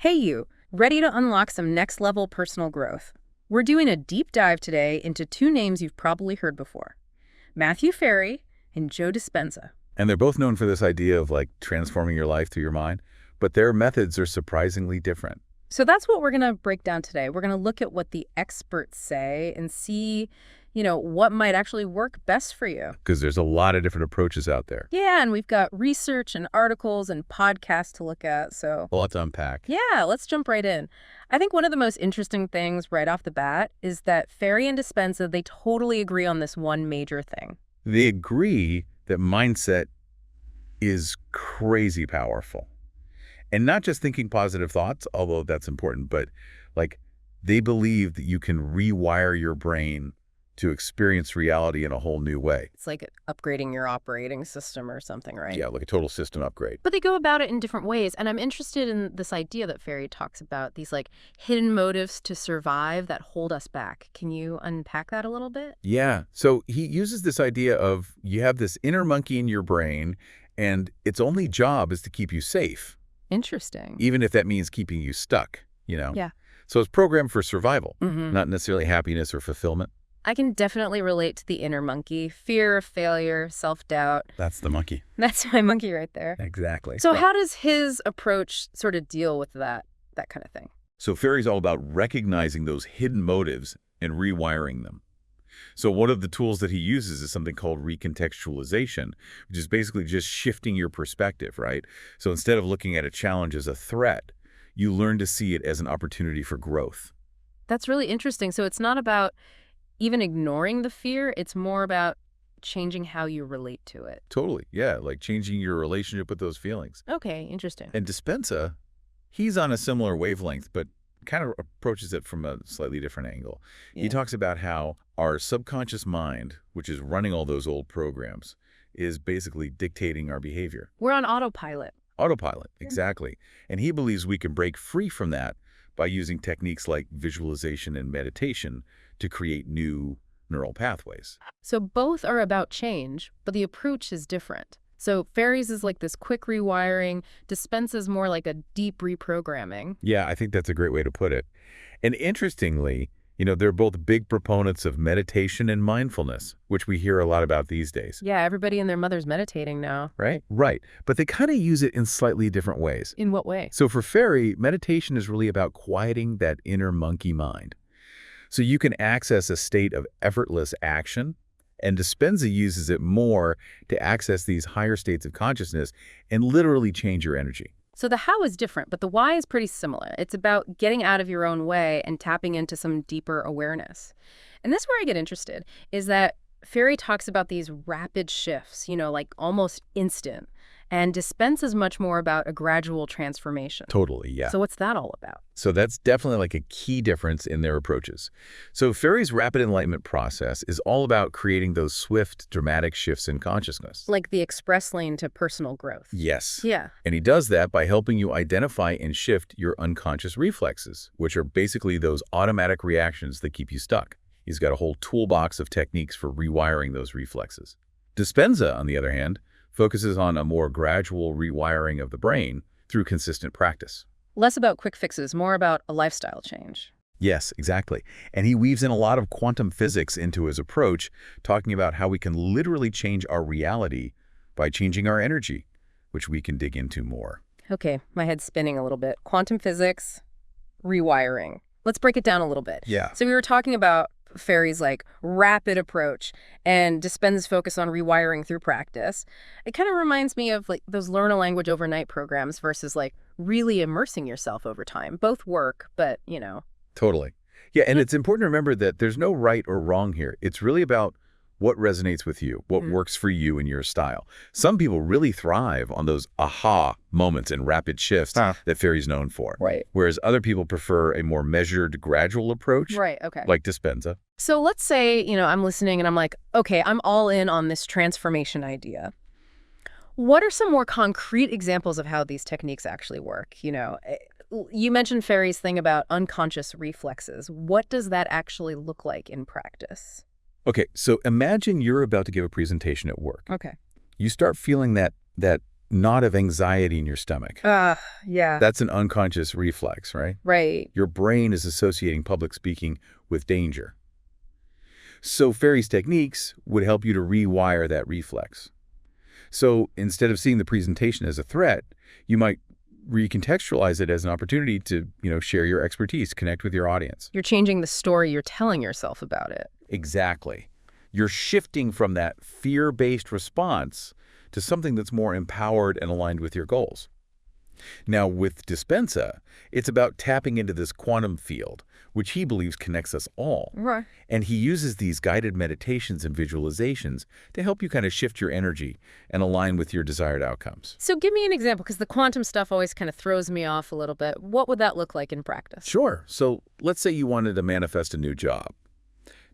Hey you, ready to unlock some next-level personal growth? We're doing a deep dive today into two names you've probably heard before, Matthew Ferry and Joe Dispenza. And they're both known for this idea of like transforming your life through your mind, but their methods are surprisingly different. So that's what we're going to break down today. We're going to look at what the experts say and see, what might actually work best for you. Because there's a lot of different approaches out there. Yeah, and we've got research and articles and podcasts to look at, so... A lot to unpack. Yeah, let's jump right in. I think one of the most interesting things right off the bat is that Ferry and Dispenza, they totally agree on this one major thing. They agree that mindset is crazy powerful. And not just thinking positive thoughts, although that's important, but like they believe that you can rewire your brain to experience reality in a whole new way. It's like upgrading your operating system or something, right? Yeah, like a total system upgrade. But they go about it in different ways. And I'm interested in this idea that Ferry talks about, these like hidden motives to survive that hold us back. Can you unpack that a little bit? Yeah. So he uses this idea of you have this inner monkey in your brain, and its only job is to keep you safe. Interesting. Even if that means keeping you stuck, Yeah. So it's programmed for survival, Mm-hmm. not necessarily happiness or fulfillment. I can definitely relate to the inner monkey. Fear of failure, self-doubt. That's the monkey. That's my monkey right there. Exactly. So how does his approach sort of deal with that kind of thing? So Ferry's all about recognizing those hidden motives and rewiring them. So one of the tools that he uses is something called recontextualization, which is basically just shifting your perspective, right? So instead of looking at a challenge as a threat, you learn to see it as an opportunity for growth. That's really interesting. So it's not about even ignoring the fear. It's more about changing how you relate to it. Totally. Yeah, like changing your relationship with those feelings. Okay, interesting. And Dispenza, he's on a similar wavelength, but kind of approaches it from a slightly different angle. Yeah. He talks about how our subconscious mind, which is running all those old programs, is basically dictating our behavior. We're on autopilot. Autopilot, exactly. And he believes we can break free from that by using techniques like visualization and meditation to create new neural pathways. So both are about change, but the approach is different. So Ferry's is like this quick rewiring, Dispenza's more like a deep reprogramming. Yeah, I think that's a great way to put it. And interestingly, they're both big proponents of meditation and mindfulness, which we hear a lot about these days. Yeah, everybody and their mother's meditating now. Right? Right. But they kind of use it in slightly different ways. In what way? So for Ferry, meditation is really about quieting that inner monkey mind. So you can access a state of effortless action, and Dispenza uses it more to access these higher states of consciousness and literally change your energy. So the how is different, but the why is pretty similar. It's about getting out of your own way and tapping into some deeper awareness. And this is where I get interested, is that Ferry talks about these rapid shifts, like almost instant. And Dispenza is much more about a gradual transformation. Totally, yeah. So what's that all about? So that's definitely like a key difference in their approaches. So Ferry's rapid enlightenment process is all about creating those swift, dramatic shifts in consciousness. Like the express lane to personal growth. Yes. Yeah. And he does that by helping you identify and shift your unconscious reflexes, which are basically those automatic reactions that keep you stuck. He's got a whole toolbox of techniques for rewiring those reflexes. Dispenza, on the other hand, focuses on a more gradual rewiring of the brain through consistent practice. Less about quick fixes, more about a lifestyle change. Yes, exactly. And he weaves in a lot of quantum physics into his approach, talking about how we can literally change our reality by changing our energy, which we can dig into more. Okay, my head's spinning a little bit. Quantum physics, rewiring. Let's break it down a little bit. Yeah. So we were talking about Ferry's like rapid approach and Dispenza's focus on rewiring through practice. It kind of reminds me of like those learn a language overnight programs versus like really immersing yourself over time. Both work, but Totally. Yeah, and it's important to remember that there's no right or wrong here. It's really about what resonates with you, what works for you and your style. Some people really thrive on those aha moments and rapid shifts that Ferry's known for. Right. Whereas other people prefer a more measured, gradual approach. Right, okay. Like Dispenza. So let's say, I'm listening and I'm like, okay, I'm all in on this transformation idea. What are some more concrete examples of how these techniques actually work? You mentioned Ferry's thing about unconscious reflexes. What does that actually look like in practice? Okay, so imagine you're about to give a presentation at work. Okay. You start feeling that knot of anxiety in your stomach. Yeah. That's an unconscious reflex, right? Right. Your brain is associating public speaking with danger. So Ferry's techniques would help you to rewire that reflex. So instead of seeing the presentation as a threat, you might recontextualize it as an opportunity to, share your expertise, connect with your audience. You're changing the story you're telling yourself about it. Exactly. You're shifting from that fear-based response to something that's more empowered and aligned with your goals. Now, with Dispenza, it's about tapping into this quantum field, which he believes connects us all. Right. And he uses these guided meditations and visualizations to help you kind of shift your energy and align with your desired outcomes. So give me an example, because the quantum stuff always kind of throws me off a little bit. What would that look like in practice? Sure. So let's say you wanted to manifest a new job.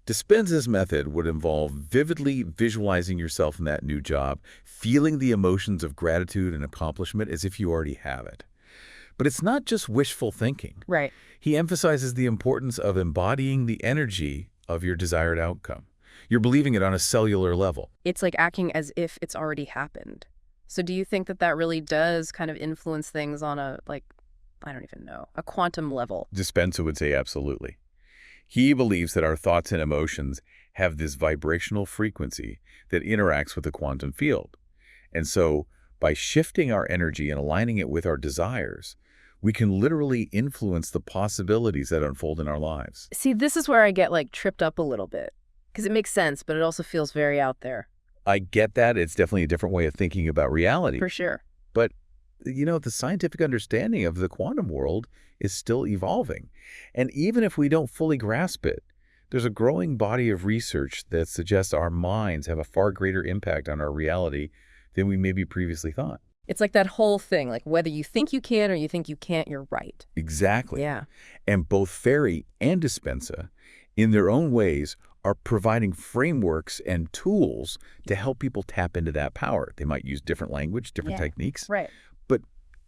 Dispenza's method would involve vividly visualizing yourself in that new job, feeling the emotions of gratitude and accomplishment as if you already have it. But it's not just wishful thinking. Right. He emphasizes the importance of embodying the energy of your desired outcome. You're believing it on a cellular level. It's like acting as if it's already happened. So do you think that that really does kind of influence things on a, I don't even know, a quantum level? Dispenza would say absolutely. He believes that our thoughts and emotions have this vibrational frequency that interacts with the quantum field. And so, by shifting our energy and aligning it with our desires, we can literally influence the possibilities that unfold in our lives. See, this is where I get tripped up a little bit, because it makes sense, but it also feels very out there. I get that. It's definitely a different way of thinking about reality. For sure. But, the scientific understanding of the quantum world is still evolving. And even if we don't fully grasp it, there's a growing body of research that suggests our minds have a far greater impact on our reality than we maybe previously thought. It's like that whole thing, whether you think you can or you think you can't, you're right. Exactly. Yeah. And both Ferry and Dispenza, in their own ways, are providing frameworks and tools to help people tap into that power. They might use different language, different techniques. Right. But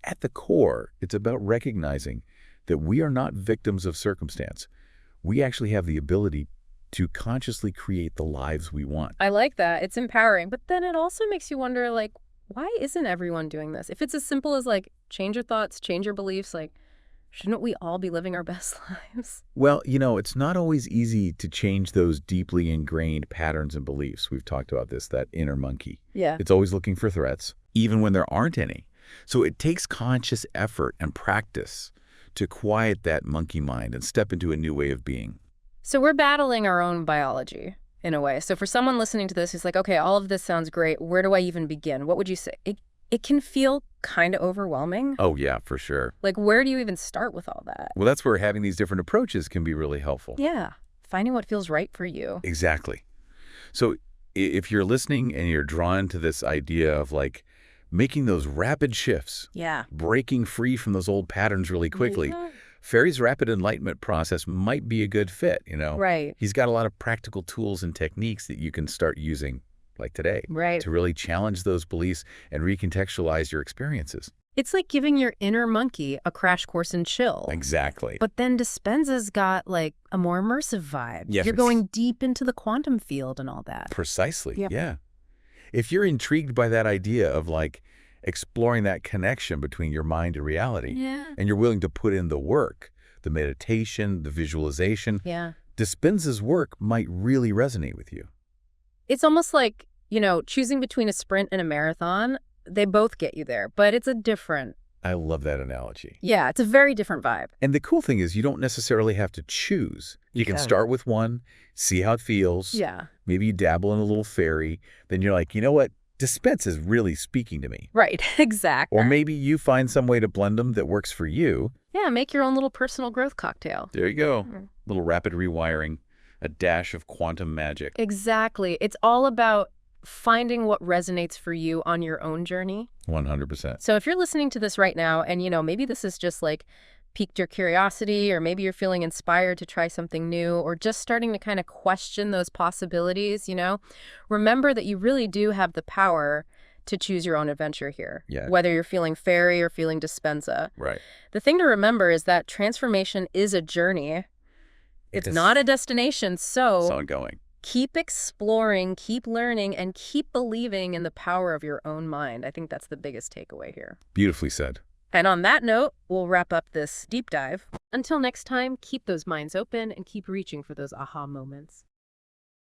at the core, it's about recognizing that we are not victims of circumstance. We actually have the ability to consciously create the lives we want. I like that. It's empowering. But then it also makes you wonder, why isn't everyone doing this? If it's as simple as, change your thoughts, change your beliefs, shouldn't we all be living our best lives? Well, it's not always easy to change those deeply ingrained patterns and beliefs. We've talked about this, that inner monkey. Yeah. It's always looking for threats, even when there aren't any. So it takes conscious effort and practice to quiet that monkey mind and step into a new way of being. So we're battling our own biology, in a way. So for someone listening to this who's like, okay, all of this sounds great, where do I even begin? What would you say? It can feel kind of overwhelming. Oh, yeah, for sure. Where do you even start with all that? Well, that's where having these different approaches can be really helpful. Yeah, finding what feels right for you. Exactly. So if you're listening and you're drawn to this idea of making those rapid shifts, Yeah. breaking free from those old patterns really quickly, Yeah. Ferry's rapid enlightenment process might be a good fit, Right. He's got a lot of practical tools and techniques that you can start using today Right. to really challenge those beliefs and recontextualize your experiences. It's like giving your inner monkey a crash course in chill. Exactly. But then Dispenza's got a more immersive vibe. Yes. You're going deep into the quantum field and all that. Precisely. Yep. Yeah. If you're intrigued by that idea of exploring that connection between your mind and reality, Yeah. and you're willing to put in the work, the meditation, the visualization, Yeah. Dispenza's work might really resonate with you. It's almost like, choosing between a sprint and a marathon. They both get you there, but it's a different. I love that analogy. Yeah, it's a very different vibe. And the cool thing is you don't necessarily have to choose. You can start with one, see how it feels. Yeah. Maybe you dabble in a little Ferry. Then you're like, you know what? Dispenza is really speaking to me. Right, exactly. Or maybe you find some way to blend them that works for you. Yeah, make your own little personal growth cocktail. There you go. Little rapid rewiring, a dash of quantum magic. Exactly. It's all about finding what resonates for you on your own journey. 100%. So if you're listening to this right now and, maybe this is just piqued your curiosity, or maybe you're feeling inspired to try something new, or just starting to kind of question those possibilities, remember that you really do have the power to choose your own adventure here. Yeah. Whether you're feeling Ferry or feeling Dispenza. Right. The thing to remember is that transformation is a journey. It's not a destination, so It's ongoing. Keep exploring, keep learning, and keep believing in the power of your own mind. I think that's the biggest takeaway here. Beautifully said. And on that note, we'll wrap up this deep dive. Until next time, keep those minds open and keep reaching for those aha moments.